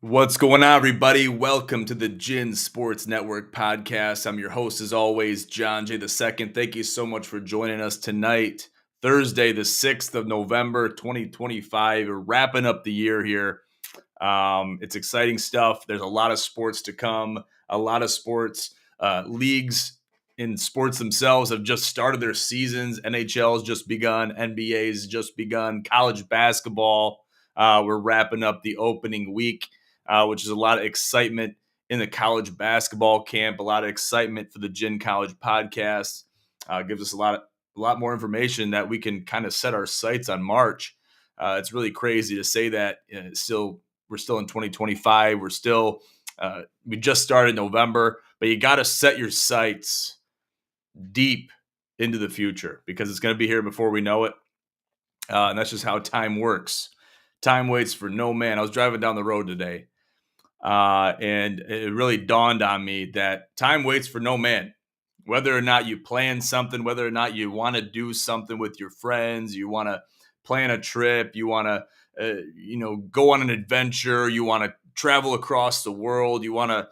What's going on, everybody? Welcome to the GSN Sports Network podcast. I'm your host, as always, John J. II. Thank you so much for joining us tonight, Thursday, the 6th of November, 2025. We're wrapping up the year here. It's exciting stuff. There's a lot of sports to come. A lot of sports leagues in sports themselves have just started their seasons. NHL has just begun. NBA has just begun. College basketball, we're wrapping up the opening week. Which is a lot of excitement in the college basketball camp, a lot of excitement for the GSN College podcast. Gives us a lot more information that we can kind of set our sights on March. It's really crazy to say that. We're still in 2025. We just started November, but you got to set your sights deep into the future because it's going to be here before we know it. And that's just how time works. Time waits for no man. I was driving down the road today. And it really dawned on me that time waits for no man. Whether or not you plan something, whether or not you want to do something with your friends, you want to plan a trip, you want to, go on an adventure, you want to travel across the world, you want to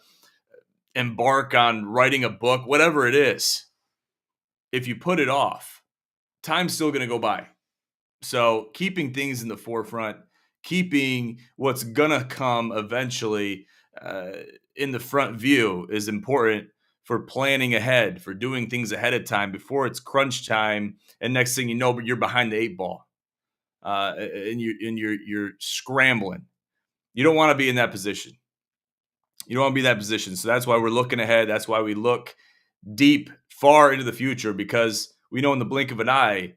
embark on writing a book, whatever it is. If you put it off, time's still going to go by. So keeping things in the forefront, keeping what's going to come eventually in the front view is important for planning ahead, for doing things ahead of time before it's crunch time. And next thing you know, but you're behind the eight ball and you're scrambling. You don't want to be in that position. You don't want to be in that position. So that's why we're looking ahead. That's why we look deep, far into the future, because we know in the blink of an eye,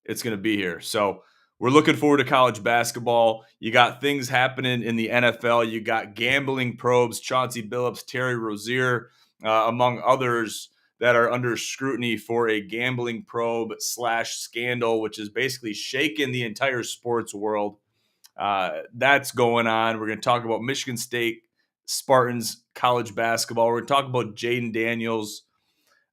it's going to be here. So we're looking forward to college basketball. You got things happening in the NFL. You got gambling probes, Chauncey Billups, Terry Rozier, among others that are under scrutiny for a gambling probe / scandal, which is basically shaking the entire sports world. That's going on. We're going to talk about Michigan State Spartans college basketball. We're going to talk about Jaden Daniels.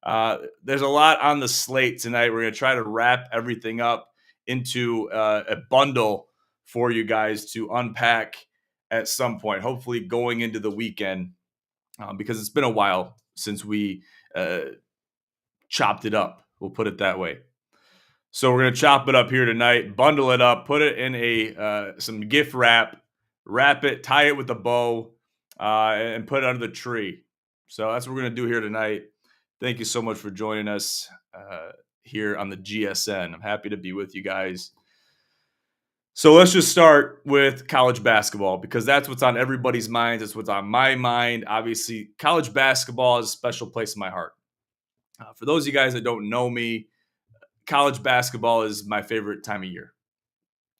There's a lot on the slate tonight. We're going to try to wrap everything up into a bundle for you guys to unpack at some point, hopefully going into the weekend, because it's been a while since we chopped it up. We'll put it that way. So we're going to chop it up here tonight, bundle it up, put it in some gift wrap it, tie it with a bow, and put it under the tree. So that's what we're going to do here tonight. Thank you so much for joining us here on the GSN. I'm happy to be with you guys. So let's just start with college basketball, because that's what's on everybody's minds. It's what's on my mind. Obviously, college basketball is a special place in my heart. For those of you guys that don't know me, college basketball is my favorite time of year.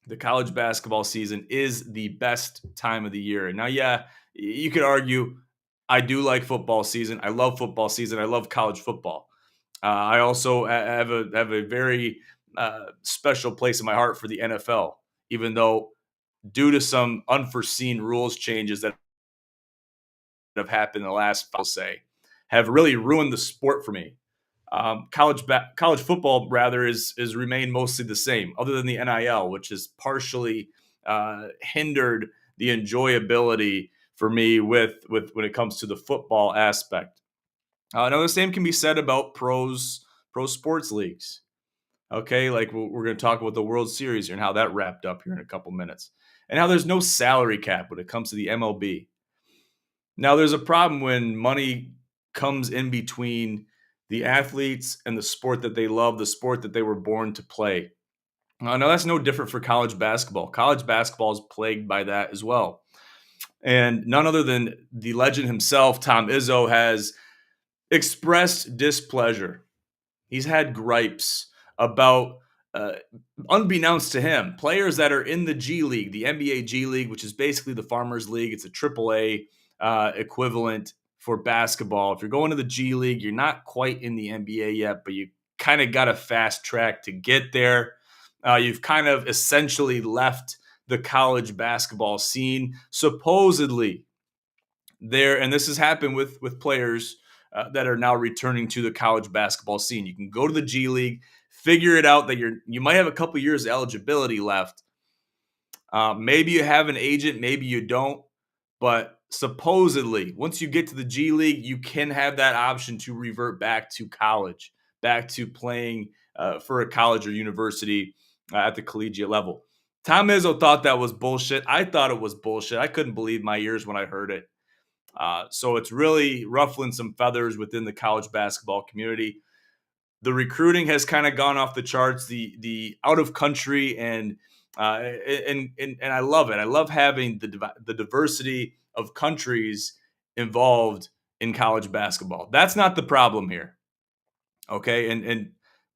The college basketball season is the best time of the year. Now, yeah, you could argue I do like football season. I love football season. I love college football. I also have a very special place in my heart for the NFL, even though due to some unforeseen rules changes that have happened in the last, I'll say, have really ruined the sport for me. College football, rather, is remained mostly the same, other than the NIL, which has partially hindered the enjoyability for me with when it comes to the football aspect. Now, the same can be said about pro sports leagues. Okay, like we're going to talk about the World Series here and how that wrapped up here in a couple minutes, and how there's no salary cap when it comes to the MLB. Now, there's a problem when money comes in between the athletes and the sport that they love, the sport that they were born to play. Now, that's no different for college basketball. College basketball is plagued by that as well. And none other than the legend himself, Tom Izzo, has expressed displeasure. He's had gripes about, unbeknownst to him, players that are in the G League, the NBA G League, which is basically the Farmers League. It's a AAA equivalent for basketball. If you're going to the G League, you're not quite in the NBA yet, but you kind of got a fast track to get there. You've kind of essentially left the college basketball scene, supposedly there. And this has happened with players that are now returning to the college basketball scene. You can go to the G League, figure it out that you might have a couple years of eligibility left. Maybe you have an agent, maybe you don't. But supposedly, once you get to the G League, you can have that option to revert back to college, back to playing for a college or university at the collegiate level. Tom Izzo thought that was bullshit. I thought it was bullshit. I couldn't believe my ears when I heard it. So it's really ruffling some feathers within the college basketball community. The recruiting has kind of gone off the charts. The out of country and I love it. I love having the diversity of countries involved in college basketball. That's not the problem here. Okay, and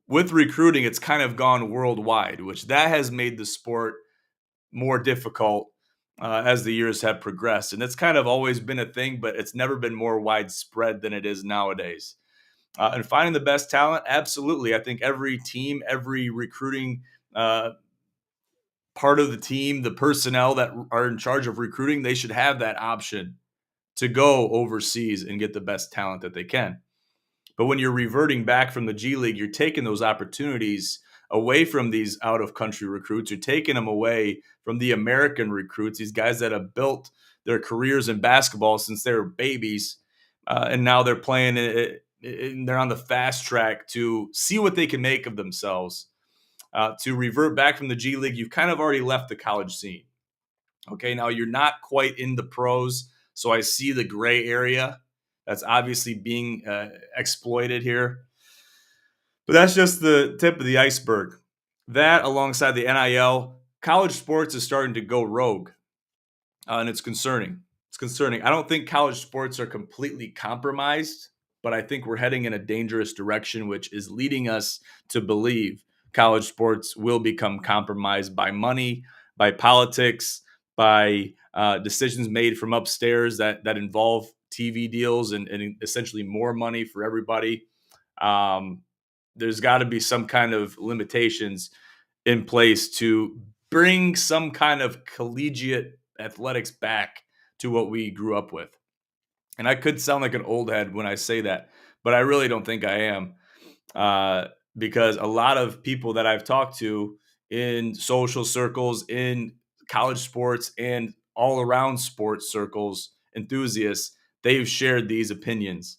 with recruiting, it's kind of gone worldwide, which that has made the sport more difficult as the years have progressed. And it's kind of always been a thing, but it's never been more widespread than it is nowadays. And finding the best talent, absolutely. I think every team, every recruiting part of the team, the personnel that are in charge of recruiting, they should have that option to go overseas and get the best talent that they can. But when you're reverting back from the G League, you're taking those opportunities away from these out of country recruits. You're taking them away from the American recruits, these guys that have built their careers in basketball since they were babies. And now they're playing it, and they're on the fast track to see what they can make of themselves. To revert back from the G League, you've kind of already left the college scene. Okay, now you're not quite in the pros, so I see the gray area that's obviously being exploited here. But that's just the tip of the iceberg. That, alongside the NIL, college sports is starting to go rogue, and it's concerning. It's concerning. I don't think college sports are completely compromised, but I think we're heading in a dangerous direction, which is leading us to believe college sports will become compromised by money, by politics, by decisions made from upstairs that involve TV deals and essentially more money for everybody. There's got to be some kind of limitations in place to bring some kind of collegiate athletics back to what we grew up with. And I could sound like an old head when I say that, but I really don't think I am. Because a lot of people that I've talked to in social circles, in college sports, and all around sports circles, enthusiasts, they've shared these opinions.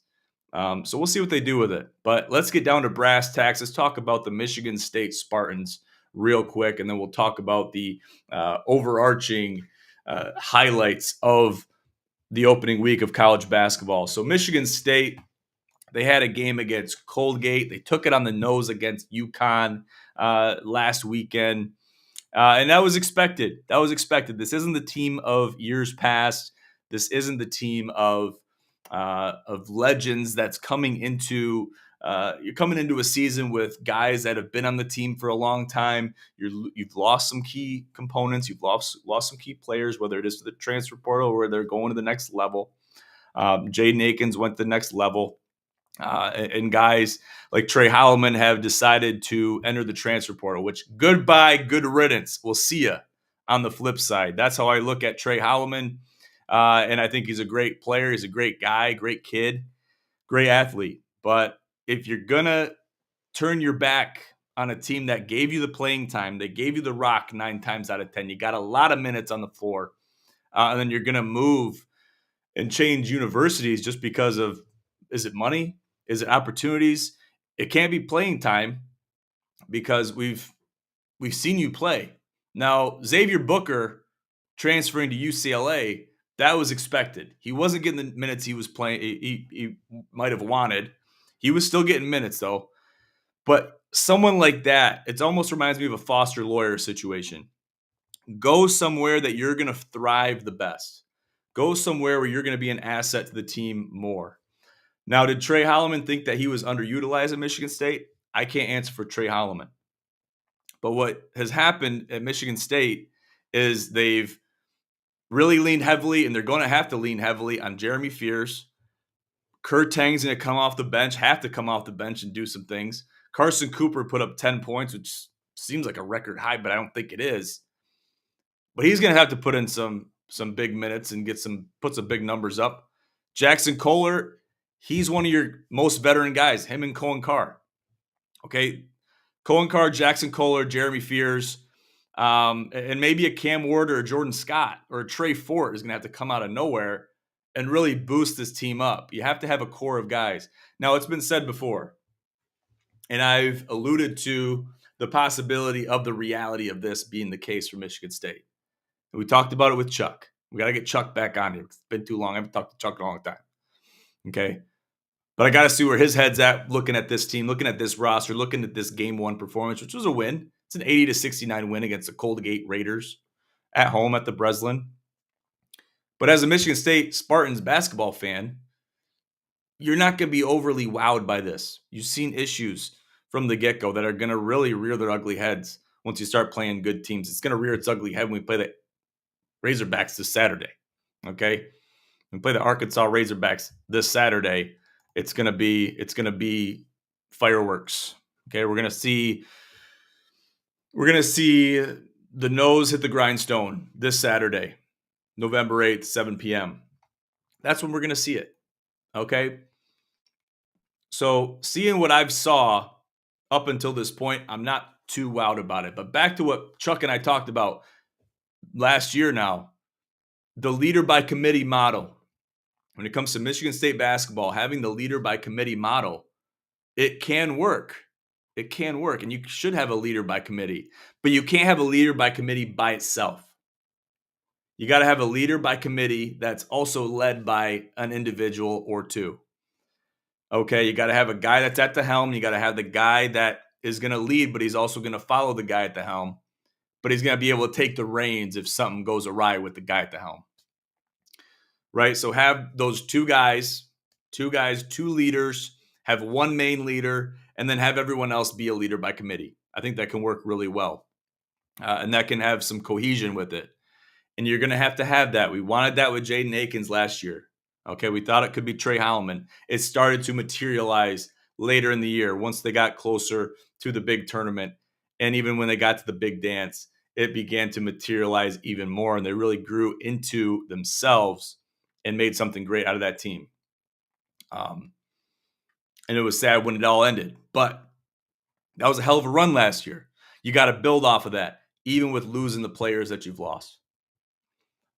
So we'll see what they do with it. But let's get down to brass tacks. Let's talk about the Michigan State Spartans real quick, and then we'll talk about the overarching highlights of the opening week of college basketball. So Michigan State, they had a game against Colgate. They took it on the nose against UConn last weekend. And that was expected. That was expected. This isn't the team of years past. This isn't the team of legends that's coming into you're coming into a season with guys that have been on the team for a long time. You've lost some key components. You've lost some key players, whether it is to the transfer portal or they're going to the next level. Jaden Akins went to the next level. And guys like Trey Holloman have decided to enter the transfer portal, which goodbye, good riddance. We'll see you on the flip side. That's how I look at Trey Holloman. And I think he's a great player. He's a great guy, great kid, great athlete. But if you're going to turn your back on a team that gave you the playing time, they gave you the rock 9 times out of 10, you got a lot of minutes on the floor, and then you're going to move and change universities just because of, is it money? Is it opportunities? It can't be playing time because we've seen you play. Now, Xavier Booker transferring to UCLA, that was expected. He wasn't getting the minutes he was playing. He might have wanted. He was still getting minutes though. But someone like that, it almost reminds me of a Foster Lawyer situation. Go somewhere that you're going to thrive the best. Go somewhere where you're going to be an asset to the team more. Now, did Trey Holloman think that he was underutilized at Michigan State? I can't answer for Trey Holloman. But what has happened at Michigan State is they've really leaned heavily, and they're going to have to lean heavily on Jeremy Fears. Kurt Tang's going to have to come off the bench and do some things. Carson Cooper put up 10 points, which seems like a record high, but I don't think it is. But he's going to have to put in some big minutes and put some big numbers up. Jackson Kohler, he's one of your most veteran guys, him and Cohen Carr. Okay, Cohen Carr, Jackson Kohler, Jeremy Fears. And maybe a Cam Ward or a Jordan Scott or a Trey Fort is going to have to come out of nowhere and really boost this team up. You have to have a core of guys. Now, it's been said before, and I've alluded to the possibility of the reality of this being the case for Michigan State. We talked about it with Chuck. We got to get Chuck back on here. It's been too long. I haven't talked to Chuck in a long time. Okay. But I got to see where his head's at looking at this team, looking at this roster, looking at this game one performance, which was a win. It's an 80-69 win against the Colgate Raiders at home at the Breslin. But as a Michigan State Spartans basketball fan, you're not going to be overly wowed by this. You've seen issues from the get-go that are going to really rear their ugly heads once you start playing good teams. It's going to rear its ugly head when we play the Razorbacks this Saturday, okay? When we play the Arkansas Razorbacks this Saturday, it's going to be fireworks, okay? We're going to see the nose hit the grindstone this Saturday, November 8th, 7 p.m. That's when we're going to see it, okay? So seeing what I've saw up until this point, I'm not too wowed about it. But back to what Chuck and I talked about last year now, the leader by committee model. When it comes to Michigan State basketball, having the leader by committee model, it can work. It can work, and you should have a leader by committee. But you can't have a leader by committee by itself. You got to have a leader by committee that's also led by an individual or two. Okay, you got to have a guy that's at the helm. You got to have the guy that is going to lead, but he's also going to follow the guy at the helm. But he's going to be able to take the reins if something goes awry with the guy at the helm. Right? So have those two leaders, have one main leader, and then have everyone else be a leader by committee. I think that can work really well. And that can have some cohesion with it. And you're going to have that. We wanted that with Jaden Akins last year. Okay, we thought it could be Trey Heilman. It started to materialize later in the year once they got closer to the big tournament. And even when they got to the big dance, it began to materialize even more. And they really grew into themselves and made something great out of that team. And it was sad when it all ended. But that was a hell of a run last year. You got to build off of that, even with losing the players that you've lost.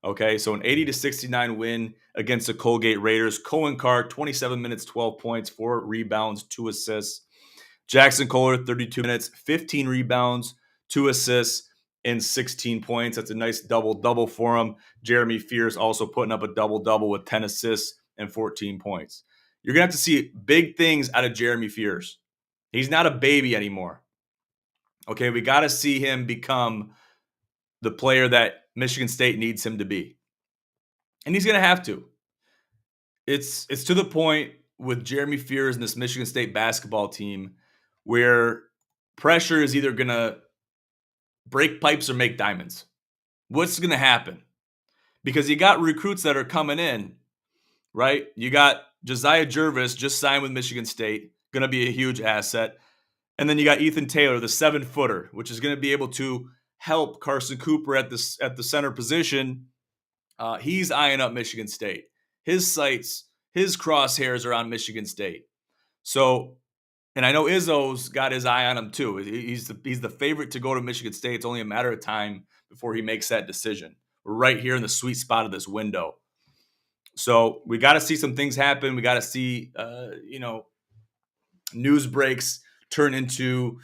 Okay, so an 80-69 win against the Colgate Raiders. Cohen Carr, 27 minutes, 12 points, 4 rebounds, 2 assists. Jackson Kohler, 32 minutes, 15 rebounds, 2 assists, and 16 points. That's a nice double-double for him. Jeremy Fears also putting up a double-double with 10 assists and 14 points. You're going to have to see big things out of Jeremy Fears. He's not a baby anymore. Okay, we got to see him become the player that Michigan State needs him to be. And he's going to have to. It's to the point with Jeremy Fears and this Michigan State basketball team where pressure is either going to break pipes or make diamonds. What's going to happen? Because you got recruits that are coming in, right? You got Josiah Jervis just signed with Michigan State, going to be a huge asset. And then you got Ethan Taylor, the 7-footer, which is going to be able to help Carson Cooper at the center position. He's eyeing up Michigan State. His sights, his crosshairs are on Michigan State. So, and I know Izzo's got his eye on him too. He's the favorite to go to Michigan State. It's only a matter of time before he makes that decision. We're right here in the sweet spot of this window. So we got to see some things happen. We got to see, news breaks turn into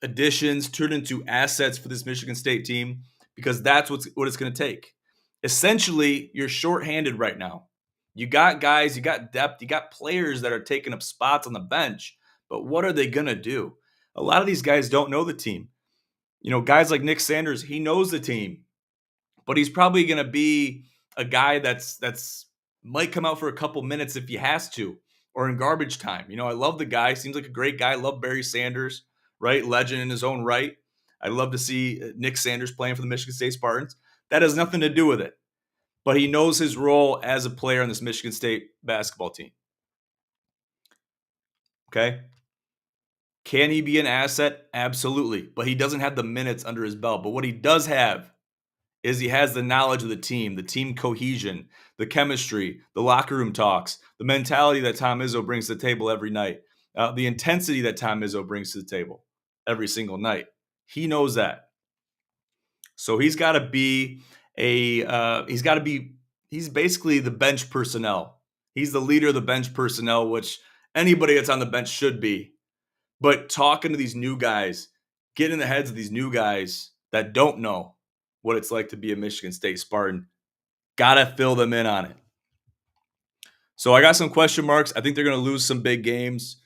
additions, turn into assets for this Michigan State team, because that's what it's going to take. Essentially, you're shorthanded right now. You got guys, you got depth, you got players that are taking up spots on the bench, but what are they going to do? A lot of these guys don't know the team. You know, guys like Nick Sanders, he knows the team, but he's probably going to be a guy that's might come out for a couple minutes if he has to, or in garbage time. You know, I love the guy. Seems like a great guy. I love Barry Sanders, right? Legend in his own right. I'd love to see Nick Sanders playing for the Michigan State Spartans. That has nothing to do with it. But he knows his role as a player on this Michigan State basketball team. Okay? Can he be an asset? Absolutely. But he doesn't have the minutes under his belt. But what he does have is he has the knowledge of the team cohesion, the chemistry, the locker room talks, the mentality that Tom Izzo brings to the table every night, the intensity that Tom Izzo brings to the table every single night. He knows that. So he's got to be he's basically the bench personnel. He's the leader of the bench personnel, which anybody that's on the bench should be. But talking to these new guys, getting in the heads of these new guys that don't know what it's like to be a Michigan State Spartan, gotta fill them in on it. So I got some question marks. I think they're going to lose some big games.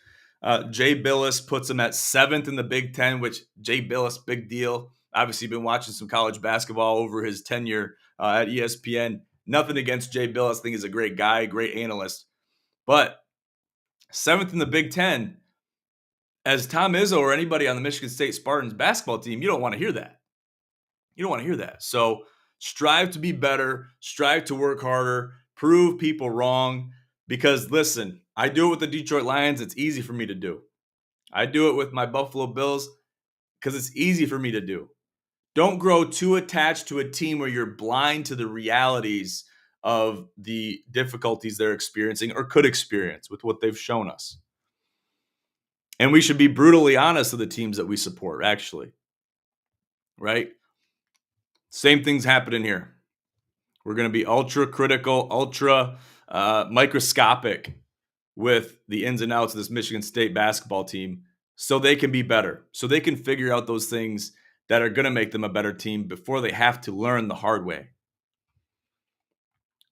Jay Billis puts them at 7th in the Big Ten, which Jay Billis, big deal. Obviously, been watching some college basketball over his tenure at ESPN. Nothing against Jay Billis. I think he's a great guy, great analyst. But 7th in the Big Ten, as Tom Izzo or anybody on the Michigan State Spartans basketball team, you don't want to hear that. You don't want to hear that. So strive to be better, strive to work harder, prove people wrong. Because listen, I do it with the Detroit Lions. It's easy for me to do. I do it with my Buffalo Bills because it's easy for me to do. Don't grow too attached to a team where you're blind to the realities of the difficulties they're experiencing or could experience with what they've shown us. And we should be brutally honest with the teams that we support, actually. Right? Same thing's happening here. We're going to be ultra critical, ultra microscopic with the ins and outs of this Michigan State basketball team so they can be better, so they can figure out those things that are going to make them a better team before they have to learn the hard way.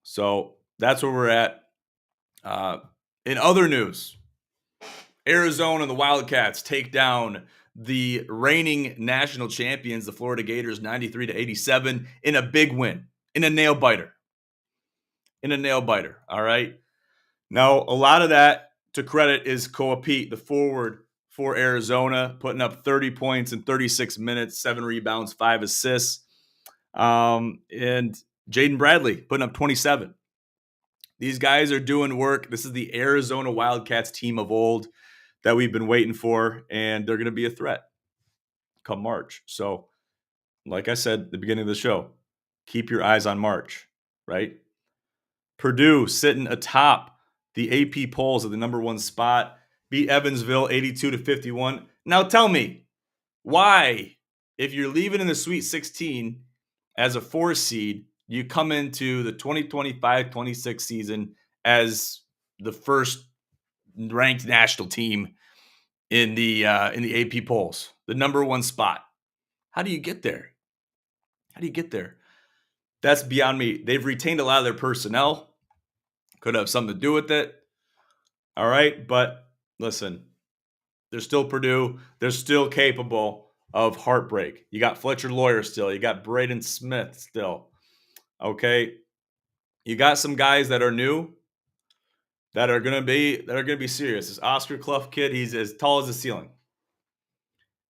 So that's where we're at. In other news, Arizona and the Wildcats take down the reigning national champions, the Florida Gators, 93-87 in a big win, in a nail biter. All right. Now, a lot of that to credit is Koa Pete, the forward for Arizona, putting up 30 points in 36 minutes, 7 rebounds, 5 assists. And Jaden Bradley putting up 27. These guys are doing work. This is the Arizona Wildcats team of old that we've been waiting for, and they're going to be a threat come March. So, like I said at the beginning of the show, keep your eyes on March, right? Purdue sitting atop the AP polls at the number 1 spot, beat Evansville 82-51. Now tell me, why, if you're leaving in the Sweet 16 as a 4 seed, you come into the 2025-26 season as the first ranked national team in the AP polls, the number 1 spot? How do you get there? That's beyond me. They've retained a lot of their personnel. Could have something to do with it. All right. But listen, they're still Purdue. They're still capable of heartbreak. You got Fletcher Lawyer still. You got Braden Smith still. Okay. You got some guys that are new that are gonna be serious. This Oscar Clough kid, he's as tall as the ceiling.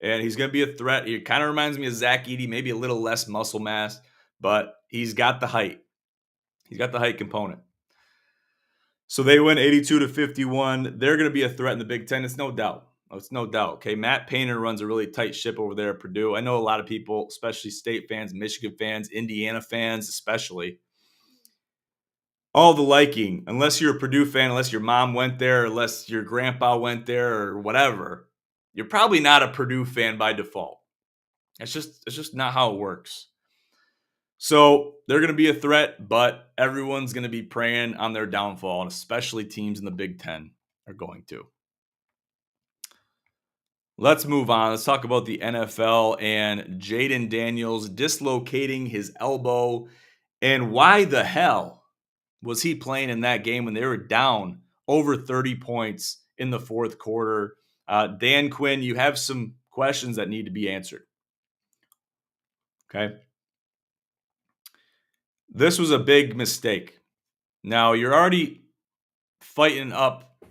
And he's gonna be a threat. He kind of reminds me of Zach Edey, maybe a little less muscle mass, but he's got the height. He's got the height component. So they win 82-51. They're going to be a threat in the Big Ten. It's no doubt. Okay, Matt Painter runs a really tight ship over there at Purdue. I know a lot of people, especially State fans, Michigan fans, Indiana fans especially, all the liking, unless you're a Purdue fan, unless your mom went there, unless your grandpa went there or whatever, you're probably not a Purdue fan by default. It's just not how it works. So they're going to be a threat, but everyone's going to be preying on their downfall, and especially teams in the Big Ten are going to. Let's move on. Let's talk about the NFL and Jaden Daniels dislocating his elbow. And why the hell was he playing in that game when they were down over 30 points in the fourth quarter? Dan Quinn, you have some questions that need to be answered. Okay. This was a big mistake. Now, you're already fighting up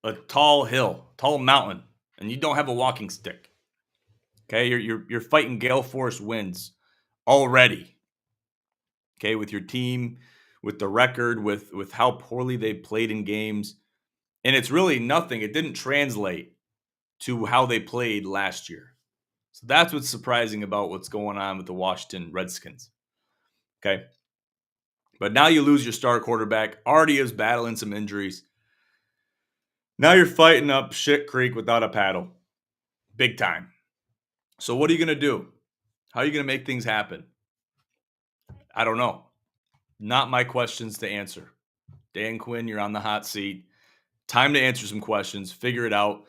a tall mountain, and you don't have a walking stick. Okay, you're fighting gale force winds already. Okay, with your team, with the record, with how poorly they played in games, and it's really nothing. It didn't translate to how they played last year. So that's what's surprising about what's going on with the Washington Redskins. Okay. But now you lose your star quarterback, already is battling some injuries. Now you're fighting up shit creek without a paddle. Big time. So what are you going to do? How are you going to make things happen? I don't know. Not my questions to answer. Dan Quinn, you're on the hot seat. Time to answer some questions, figure it out.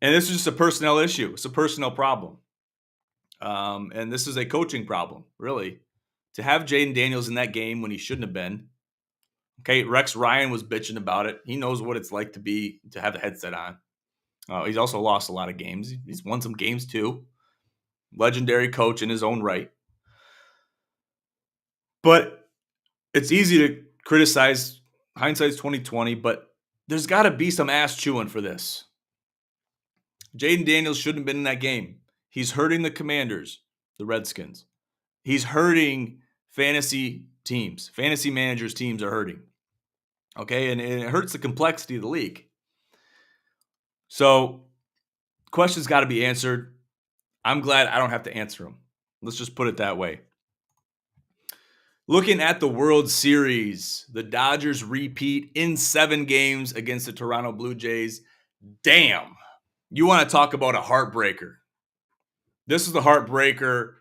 And this is just a personnel issue. It's a personnel problem. And this is a coaching problem, really. To have Jaden Daniels in that game when he shouldn't have been. Okay, Rex Ryan was bitching about it. He knows what it's like to have the headset on. He's also lost a lot of games. He's won some games too. Legendary coach in his own right. But it's easy to criticize. Hindsight's 2020, but there's got to be some ass chewing for this. Jaden Daniels shouldn't have been in that game. He's hurting the Commanders, the Redskins. He's hurting fantasy teams. Fantasy managers' teams are hurting. Okay, and it hurts the complexity of the league. So, questions got to be answered. I'm glad I don't have to answer them. Let's just put it that way. Looking at the World Series, the Dodgers repeat in 7 games against the Toronto Blue Jays. Damn. You want to talk about a heartbreaker. This is the heartbreaker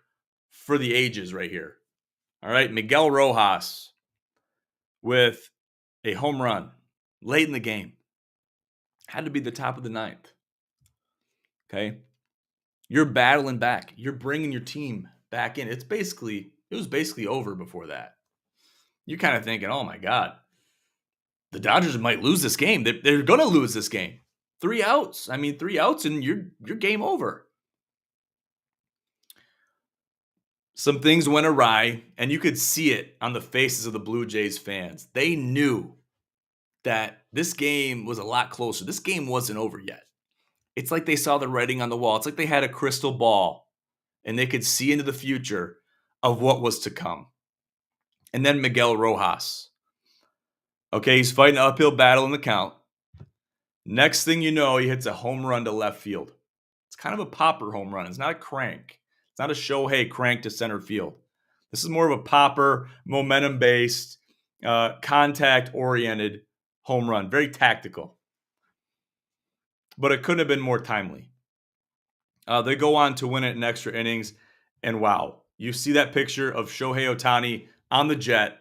for the ages right here. All right, Miguel Rojas with a home run late in the game. Had to be the top of the 9th. Okay? You're battling back. You're bringing your team back in. It was basically over before that. You're kind of thinking, oh my God, the Dodgers might lose this game. They're going to lose this game. 3 outs. 3 outs and you're game over. Some things went awry, and you could see it on the faces of the Blue Jays fans. They knew that this game was a lot closer. This game wasn't over yet. It's like they saw the writing on the wall. It's like they had a crystal ball, and they could see into the future of what was to come. And then Miguel Rojas. Okay, he's fighting an uphill battle in the count. Next thing you know, he hits a home run to left field. It's kind of a popper home run. It's not a crank. It's not a Shohei crank to center field. This is more of a popper, momentum-based, contact-oriented home run. Very tactical. But it couldn't have been more timely. They go on to win it in extra innings. And wow, you see that picture of Shohei Ohtani on the jet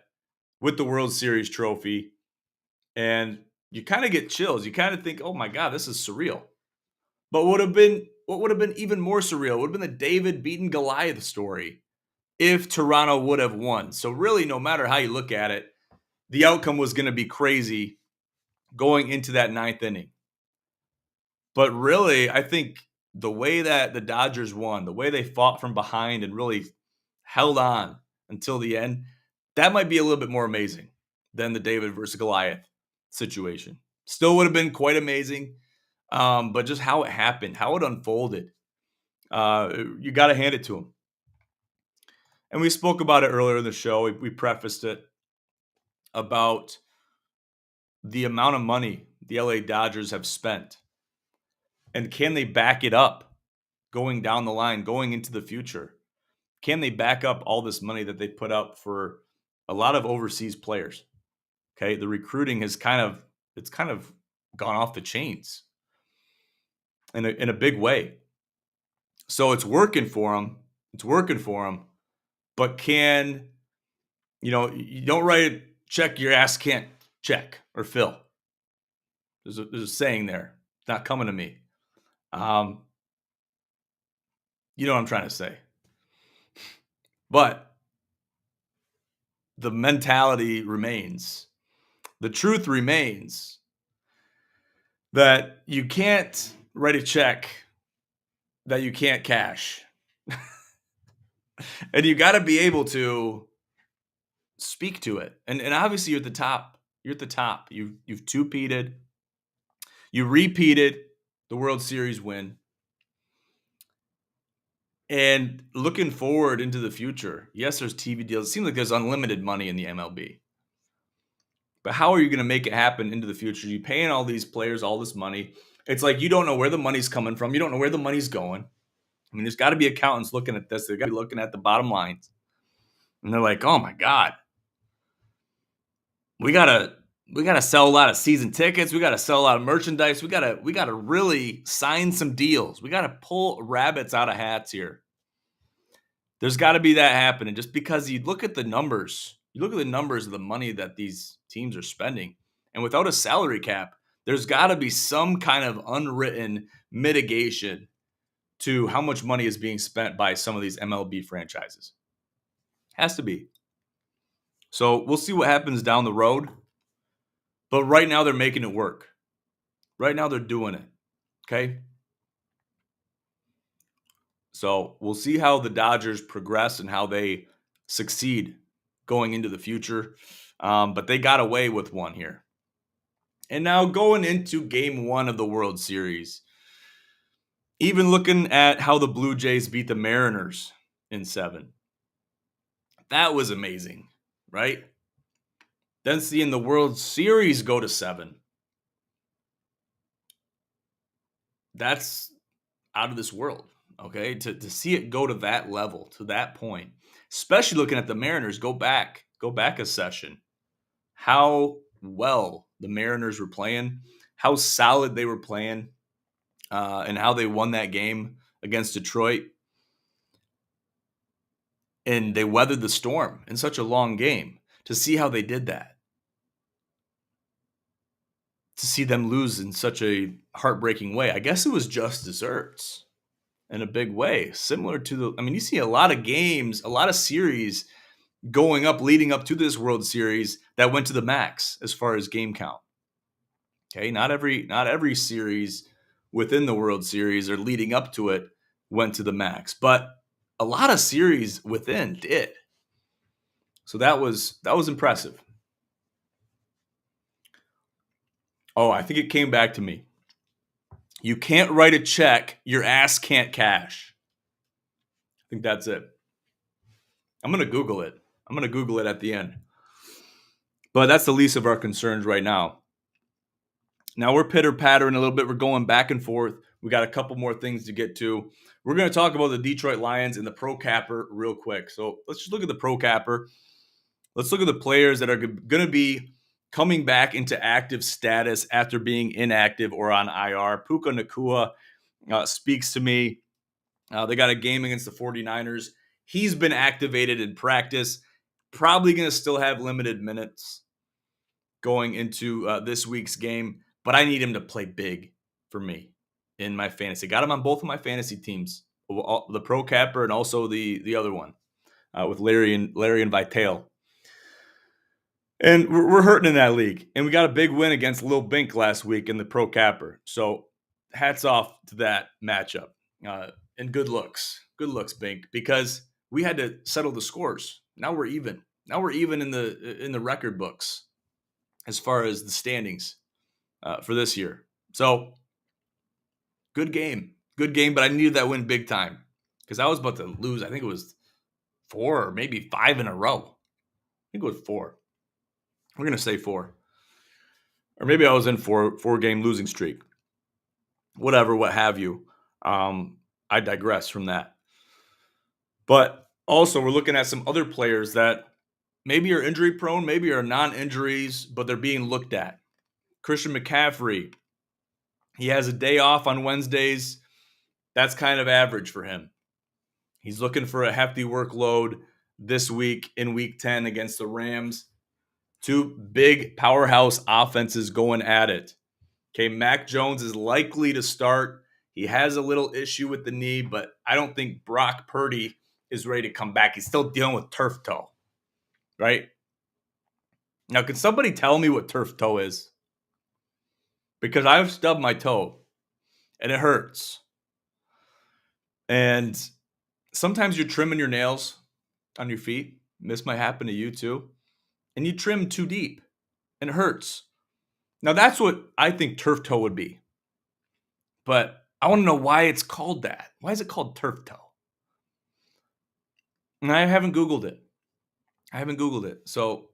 with the World Series trophy. And you kind of get chills. You kind of think, oh my God, this is surreal. But what would have been even more surreal would have been the David beating Goliath story if Toronto would have won. So really, no matter how you look at it, the outcome was going to be crazy going into that 9th inning. But really, I think the way that the Dodgers won, the way they fought from behind and really held on until the end, that might be a little bit more amazing than the David versus Goliath situation. Still would have been quite amazing. But just how it happened, how it unfolded, you got to hand it to him. And we spoke about it earlier in the show. We prefaced it about the amount of money the LA Dodgers have spent. And can they back it up going down the line, going into the future? Can they back up all this money that they put up for a lot of overseas players? Okay, the recruiting has kind of gone off the chains in a big way. So it's working for them. But you don't write a check your ass can't check or fill. There's a saying there. It's not coming to me. You know what I'm trying to say. But the mentality remains. The truth remains that you can't write a check that you can't cash. And you got to be able to speak to it. And obviously you're at the top. You're at the top. You've two-peated. You repeated the World Series win. And looking forward into the future, yes, there's TV deals. It seems like there's unlimited money in the MLB. But how are you going to make it happen into the future? You're paying all these players all this money. It's like you don't know where the money's coming from. You don't know where the money's going. There's got to be accountants looking at this. They've got to be looking at the bottom lines. And they're like, oh my God. We gotta sell a lot of season tickets. We gotta sell a lot of merchandise. We gotta really sign some deals. We gotta pull rabbits out of hats here. There's got to be that happening just because you look at the numbers. You look at the numbers of the money that these teams are spending. And without a salary cap, there's got to be some kind of unwritten mitigation to how much money is being spent by some of these MLB franchises. Has to be. So we'll see what happens down the road. But right now they're making it work. Right now they're doing it. Okay? So we'll see how the Dodgers progress and how they succeed going into the future. But they got away with one here. And now going into game 1 of the World Series. Even looking at how the Blue Jays beat the Mariners in 7. That was amazing, right? Then seeing the World Series go to 7. That's out of this world, okay? To see it go to that level, to that point, especially looking at the Mariners, go back a session. How well the Mariners were playing, how solid they were playing, and how they won that game against Detroit. And they weathered the storm in such a long game. To see how they did that. To see them lose in such a heartbreaking way. I guess it was just desserts in a big way. Similar to you see a lot of games, a lot of series leading up to this World Series that went to the max as far as game count. Okay, not every series within the World Series or leading up to it went to the max, but a lot of series within did. So that was impressive. Oh, I think it came back to me. You can't write a check your ass can't cash. I think that's it. I'm going to Google it. I'm going to Google it at the end. But that's the least of our concerns right now. Now we're pitter-pattering a little bit. We're going back and forth. We got a couple more things to get to. We're going to talk about the Detroit Lions and the Pro Capper real quick. So let's just look at the Pro Capper. Let's look at the players that are going to be coming back into active status after being inactive or on IR. Puka Nacua speaks to me. They got a game against the 49ers. He's been activated in practice. Probably going to still have limited minutes going into this week's game. But I need him to play big for me in my fantasy. Got him on both of my fantasy teams, the Pro Capper and also the other one with Larry and Vitale. And we're hurting in that league. And we got a big win against Lil Bink last week in the Pro Capper. So hats off to that matchup. And good looks. Good looks, Bink, because we had to settle the scores. Now we're even. Now we're even in the record books as far as the standings for this year. So good game. Good game, but I needed that win big time because I was about to lose. I think it was 4 or maybe 5 in a row. I think it was 4. We're going to say 4. Or maybe I was in 4-game losing streak. Whatever, what have you. I digress from that. But also we're looking at some other players that maybe are injury prone, maybe are non-injuries, but they're being looked at. Christian McCaffrey, he has a day off on Wednesdays. That's kind of average for him. He's looking for a hefty workload this week in Week 10 against the Rams. 2 big powerhouse offenses going at it. Okay, Mac Jones is likely to start. He has a little issue with the knee, but I don't think Brock Purdy is ready to come back. He's still dealing with turf toe, right? Now, can somebody tell me what turf toe is? Because I've stubbed my toe, and it hurts. And sometimes you're trimming your nails on your feet. This might happen to you too. And you trim too deep, and it hurts. Now, that's what I think turf toe would be. But I want to know why it's called that. Why is it called turf toe? And I haven't Googled it. So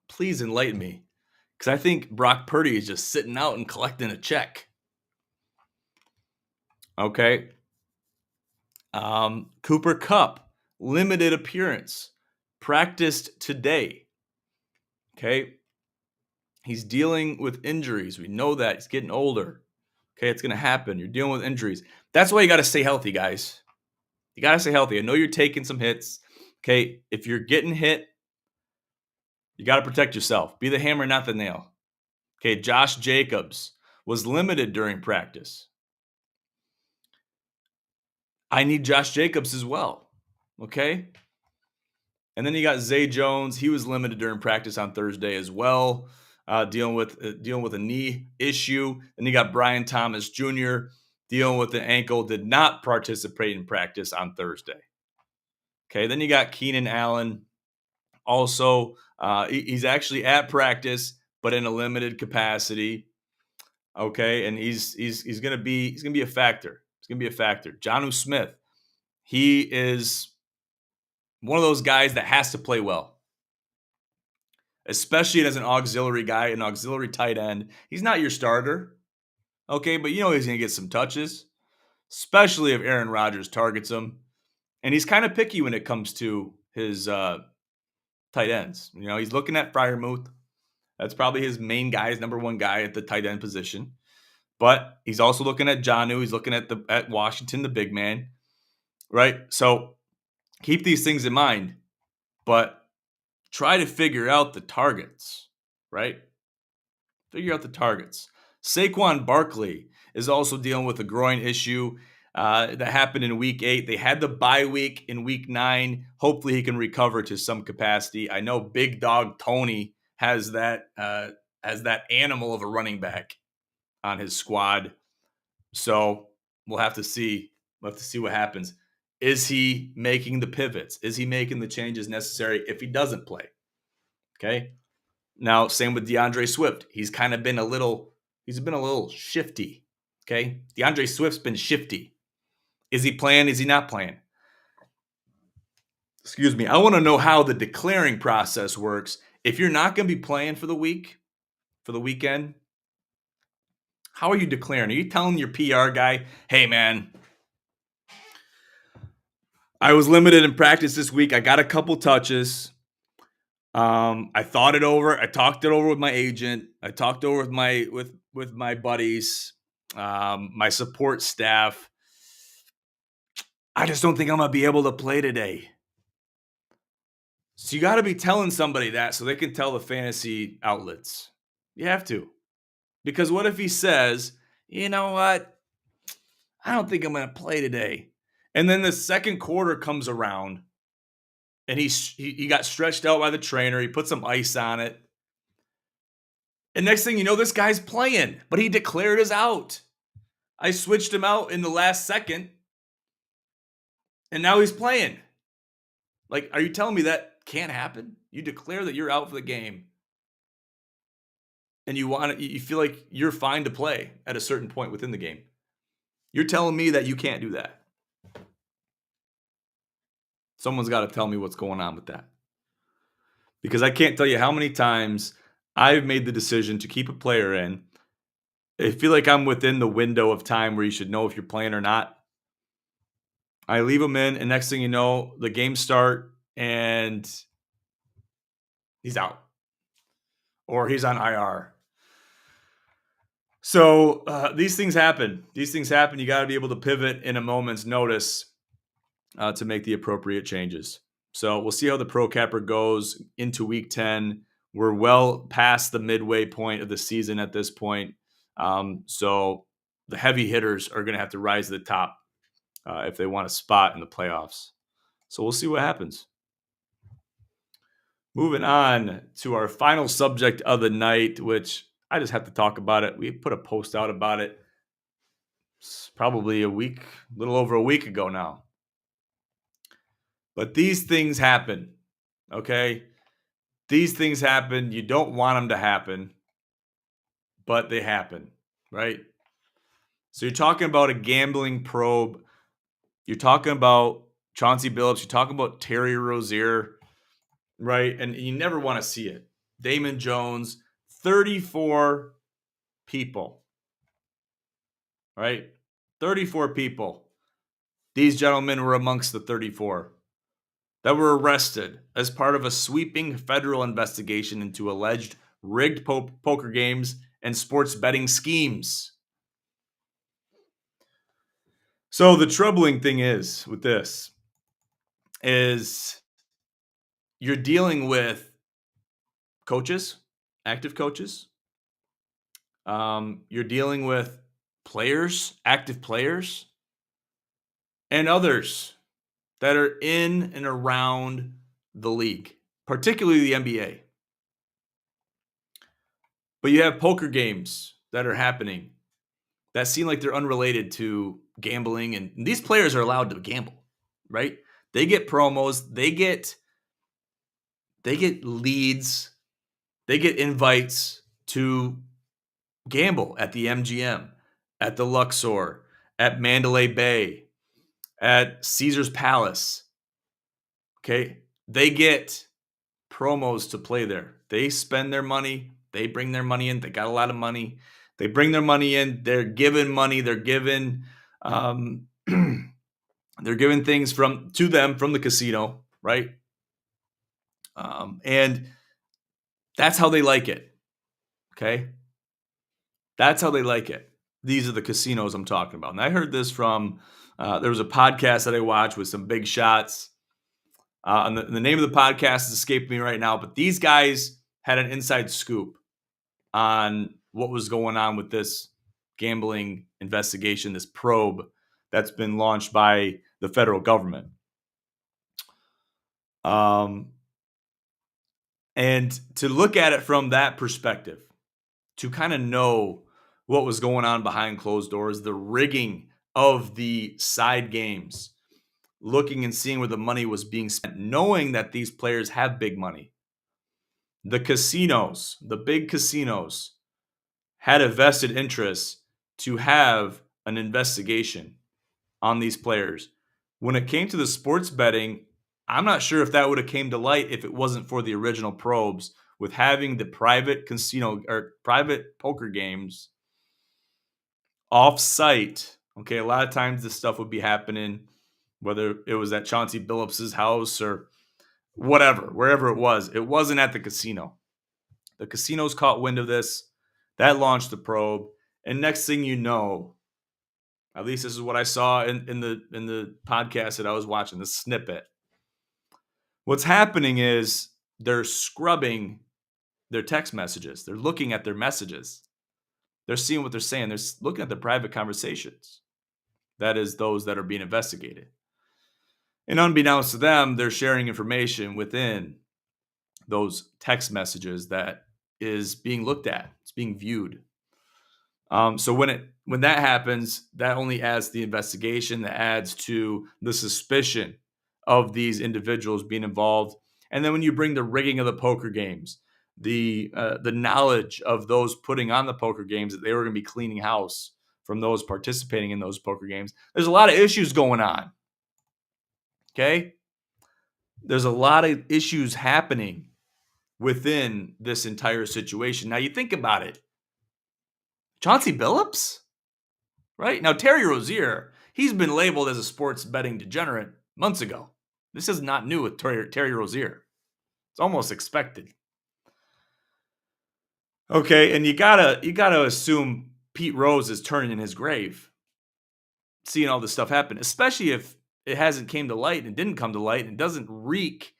please enlighten me. Because I think Brock Purdy is just sitting out and collecting a check. Okay. Cooper Kupp, limited appearance. Practiced today. Okay. He's dealing with injuries. We know that. He's getting older. Okay, it's going to happen. You're dealing with injuries. That's why you got to stay healthy, guys. You got to stay healthy. I know you're taking some hits. Okay, if you're getting hit, you got to protect yourself. Be the hammer, not the nail. Okay, Josh Jacobs was limited during practice. I need Josh Jacobs as well. Okay? And then you got Zay Jones. He was limited during practice on Thursday as well, dealing with a knee issue. And you got Brian Thomas Jr. dealing with an ankle, did not participate in practice on Thursday. Okay, then you got Keenan Allen. Also, he's actually at practice, but in a limited capacity. Okay, and he's gonna be a factor. He's gonna be a factor. Jonnu Smith, he is one of those guys that has to play well, especially as an auxiliary guy, an auxiliary tight end. He's not your starter, okay, but you know he's gonna get some touches, especially if Aaron Rodgers targets him. And he's kind of picky when it comes to his tight ends. You know, he's looking at Freiermuth. That's probably his main guy, his number one guy at the tight end position. But he's also looking at Jonnu. He's looking at Washington, the big man, right? So keep these things in mind, but try to figure out the targets, right? Figure out the targets. Saquon Barkley is also dealing with a groin issue that happened in week 8. They had the bye week in week 9. Hopefully he can recover to some capacity. I know Big Dog Tony has that animal of a running back on his squad. So we'll have to see. We'll have to see what happens. Is he making the pivots? Is he making the changes necessary if he doesn't play? Okay. Now, same with DeAndre Swift. He's been a little shifty. Okay. DeAndre Swift's been shifty. Is he playing? Is he not playing? Excuse me. I want to know how the declaring process works. If you're not going to be playing for the weekend, how are you declaring? Are you telling your PR guy, hey, man, I was limited in practice this week. I got a couple touches. I thought it over. I talked it over with my agent. I talked over with my buddies, my support staff. I just don't think I'm going to be able to play today. So you got to be telling somebody that so they can tell the fantasy outlets. You have to. Because what if he says, you know what? I don't think I'm going to play today. And then the second quarter comes around and he got stretched out by the trainer. He put some ice on it. And next thing you know, this guy's playing, but he declared his out. I switched him out in the last second, and now he's playing. Like, are you telling me that can't happen? You declare that you're out for the game, and you feel like you're fine to play at a certain point within the game. You're telling me that you can't do that. Someone's got to tell me what's going on with that. Because I can't tell you how many times I've made the decision to keep a player in. I feel like I'm within the window of time where you should know if you're playing or not. I leave him in, and next thing you know, the games start, and he's out. Or he's on IR. So these things happen. You got to be able to pivot in a moment's notice to make the appropriate changes. So we'll see how the Pro Capper goes into Week 10. We're well past the midway point of the season at this point. So the heavy hitters are going to have to rise to the top if they want a spot in the playoffs. So we'll see what happens. Moving on to our final subject of the night, which I just have to talk about it. We put a post out about it probably a little over a week ago now. But these things happen, okay? These things happen. You don't want them to happen, but they happen, right? So you're talking about a gambling probe. You're talking about Chauncey Billups. You're talking about Terry Rozier, right? And you never want to see it. Damon Jones, 34 people, right? 34 people. These gentlemen were amongst the 34 that were arrested as part of a sweeping federal investigation into alleged rigged poker games and sports betting schemes. So the troubling thing is with this is you're dealing with coaches, active coaches. You're dealing with players, active players, and others that are in and around the league, particularly the NBA. But you have poker games that are happening that seem like they're unrelated to gambling, and these players are allowed to gamble, right? They get promos, they get leads, they get invites to gamble at the MGM, at the Luxor, at Mandalay Bay, at Caesar's Palace. Okay? They get promos to play there. They spend their money, they bring their money in. They got a lot of money. They bring their money in, they're given money, they're given they're given things to them from the casino, right? And that's how they like it. Okay? That's how they like it. These are the casinos I'm talking about. And I heard this from, there was a podcast that I watched with some big shots. And the name of the podcast is escaping me right now, but these guys had an inside scoop on what was going on with this gambling investigation, this probe that's been launched by the federal government. And to look at it from that perspective, to kind of know what was going on behind closed doors, the rigging of the side games, looking and seeing where the money was being spent, knowing that these players have big money. The casinos, the big casinos, had a vested interest to have an investigation on these players. When it came to the sports betting, I'm not sure if that would have came to light if it wasn't for the original probes with having the private casino or private poker games off site. Okay, a lot of times this stuff would be happening, whether it was at Chauncey Billups's house or whatever, wherever it was. It wasn't at the casino. The casinos caught wind of this. That launched the probe. And next thing you know, at least this is what I saw in the podcast that I was watching, the snippet. What's happening is they're scrubbing their text messages. They're looking at their messages. They're seeing what they're saying. They're looking at their private conversations. That is those that are being investigated. And unbeknownst to them, they're sharing information within those text messages that is being looked at. It's being viewed. So when that happens, that only adds to the investigation, that adds to the suspicion of these individuals being involved. And then when you bring the rigging of the poker games, the knowledge of those putting on the poker games that they were going to be cleaning house from those participating in those poker games, there's a lot of issues going on. Okay? There's a lot of issues happening within this entire situation. Now you think about it. Chauncey Billups? Right? Now Terry Rozier, he's been labeled as a sports betting degenerate months ago. This is not new with Terry Rozier. It's almost expected. Okay, and you gotta assume Pete Rose is turning in his grave, seeing all this stuff happen, especially if it hasn't came to light and didn't come to light and doesn't wreak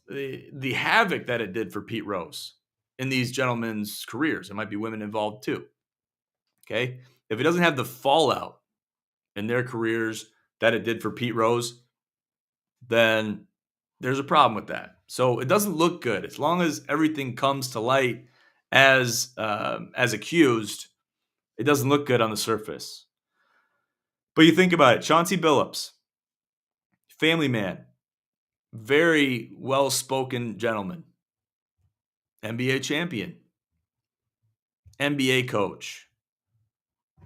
the havoc that it did for Pete Rose in these gentlemen's careers. There might be women involved too. Okay, if it doesn't have the fallout in their careers that it did for Pete Rose, then there's a problem with that. So it doesn't look good as long as everything comes to light as accused. It doesn't look good on the surface. But you think about it, Chauncey Billups, family man, very well-spoken gentleman, NBA champion, NBA coach,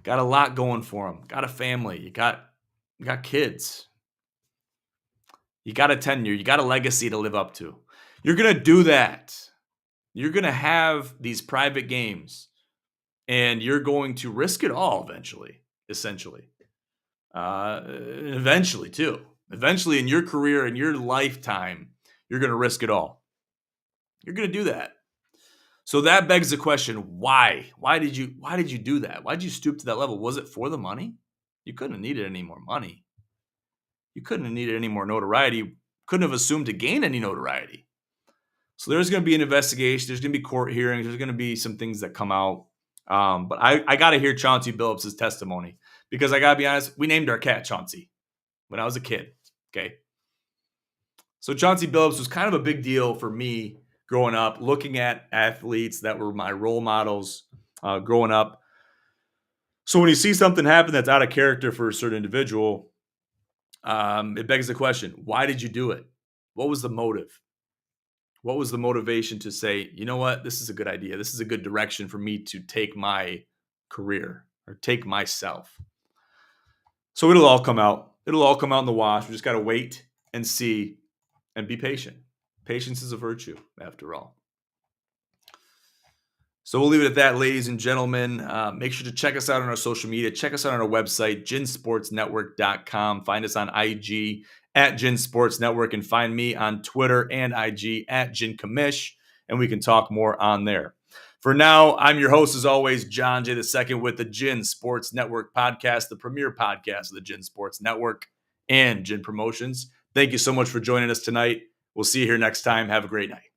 got a lot going for him, got a family, you got kids, you got a tenure, you got a legacy to live up to. You're going to do that. You're going to have these private games, and you're going to risk it all eventually, essentially. Eventually, too. Eventually, in your career, in your lifetime, you're going to risk it all. You're going to do that. So that begs the question, why? Why did you do that? Why did you stoop to that level? Was it for the money? You couldn't have needed any more money. You couldn't have needed any more notoriety. Couldn't have assumed to gain any notoriety. So there's going to be an investigation. There's going to be court hearings. There's going to be some things that come out. But I got to hear Chauncey Billups' testimony because I got to be honest, we named our cat Chauncey when I was a kid. Okay. So Chauncey Billups was kind of a big deal for me growing up, looking at athletes that were my role models growing up. So when you see something happen that's out of character for a certain individual, it begs the question, why did you do it? What was the motive? What was the motivation to say, you know what, this is a good idea. This is a good direction for me to take my career or take myself. So it'll all come out. It'll all come out in the wash. We just got to wait and see and be patient. Patience is a virtue, after all. So we'll leave it at that, ladies and gentlemen. Make sure to check us out on our social media. Check us out on our website, ginsportsnetwork.com. Find us on IG at Gin Sports Network and find me on Twitter and IG at Gin Commish, and we can talk more on there. For now, I'm your host, as always, John J. II with the Gin Sports Network podcast, the premier podcast of the Gin Sports Network and Gin Promotions. Thank you so much for joining us tonight. We'll see you here next time. Have a great night.